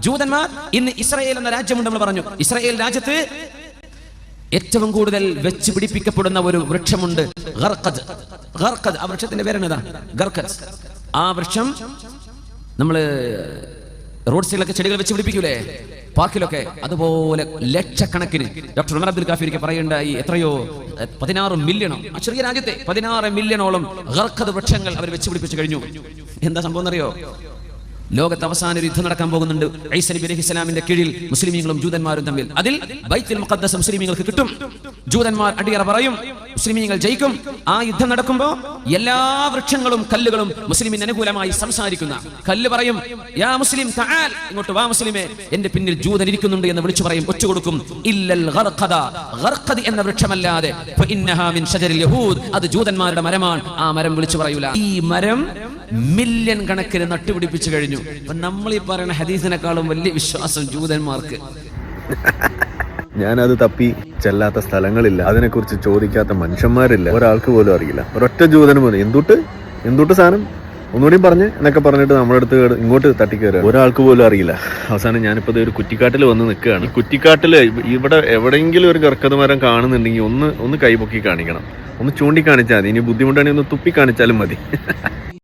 ജൂതന്മാർ ഇന്ന് ഇസ്രായേൽ എന്ന രാജ്യമുണ്ട്. നമ്മൾ പറഞ്ഞു, ഇസ്രായേൽ രാജ്യത്ത് ഏറ്റവും കൂടുതൽ വെച്ച് പിടിപ്പിക്കപ്പെടുന്ന ഒരു വൃക്ഷമുണ്ട്, ഗർഖദ്. ഗർഖദ്, ആ വൃക്ഷത്തിന്റെ പേരാണ് ഗർഖദ്. ആ വൃക്ഷം നമ്മള് റോഡ് സൈഡിലൊക്കെ ചെടികൾ വെച്ച് പിടിപ്പിക്കൂലേ, പാർക്കിലൊക്കെ, അതുപോലെ ലക്ഷക്കണക്കിന്. ഡോക്ടർ ഉമർ അബ്ദുൽ കാഫി പറയുണ്ടായി, എത്രയോ 16 മില്യണോ, ആ ചെറിയ രാജ്യത്തെ 16 മില്യണോളം ഗർഖദ് വൃക്ഷങ്ങൾ അവർ വെച്ച് പിടിപ്പിച്ചു കഴിഞ്ഞു. എന്താ സംഭവം എന്നറിയോ? ലോകത്ത് അവസാന ഒരു യുദ്ധം നടക്കാൻ പോകുന്നുണ്ട്, ഈസാ നബി അലൈഹിസ്സലാമിന്റെ കീഴിൽ മുസ്ലിമീങ്ങളും ജൂതന്മാരും തമ്മിൽ. അതിൽ ബൈത്തുൽ മുഖദ്ദസ് മുസ്ലിമീങ്ങൾക്ക് കിട്ടും. ജൂതന്മാർ അടിയറ പറയും, മുസ്ലിമീങ്ങൾ ജയിക്കും. ആ യുദ്ധം നടക്കുമ്പോൾ എല്ലാ വൃക്ഷങ്ങളും കല്ലുകളും മുസ്ലിമിന് അനുകൂലമായി സംസാരിക്കുന്ന കല്ല് പറയും, യാ മുസ്ലിം തആൽ, ഇങ്ങോട്ട് വാ മുസ്ലിമേ, എന്റെ പിന്നിൽ ജൂതൻ ഇരിക്കുന്നുണ്ട് എന്ന് വിളിച്ചു പറയും, ഒച്ചു കൊടുക്കും. ഇല്ലൽ ഗർഖദ, ഗർഖദ് എന്ന വൃക്ഷമല്ലാതെ, ഫഇന്നഹാ മിൻ ഷജറിൽ യഹൂദ്, അത് ജൂതന്മാരുടെ മരമാണ്, ആ മരം വിളിച്ചു പറയൂല. ഈ മരം മില്യൺ കണക്കിന് നട്ടുപിടിപ്പിച്ചു കഴിഞ്ഞു. അപ്പൊ നമ്മൾ ഈ പറയുന്ന ഹദീസിനെക്കാളും വലിയ വിശ്വാസം ജൂതന്മാർക്ക്. ഞാനത് തപ്പി ചെല്ലാത്ത സ്ഥലങ്ങളില്ല, അതിനെക്കുറിച്ച് ചോദിക്കാത്ത മനുഷ്യന്മാരില്ല, ഒരാൾക്ക് പോലും അറിയില്ല. ഒരൊറ്റ ജൂതന് പോലും എന്തുട്ട് സാധനം ഒന്നുകൂടി പറഞ്ഞ് എന്നൊക്കെ പറഞ്ഞിട്ട് നമ്മുടെ അടുത്ത് ഇങ്ങോട്ട് തട്ടിക്കയറുക, ഒരാൾക്ക് പോലും അറിയില്ല. അവസാനം ഞാനിപ്പോൾ ഒരു കുറ്റിക്കാട്ടിൽ വന്ന് നിൽക്കുകയാണ്. ഈ കുറ്റിക്കാട്ടിൽ ഇവിടെ എവിടെയെങ്കിലും ഒരു ഗർഖദ് മരം കാണുന്നുണ്ടെങ്കിൽ ഒന്ന് കൈപൊക്കി കാണിക്കണം, ഒന്ന് ചൂണ്ടിക്കാണിച്ചാൽ മതി. ഇനി ബുദ്ധിമുട്ടാണെങ്കിൽ ഒന്ന് തുപ്പി കാണിച്ചാലും മതി.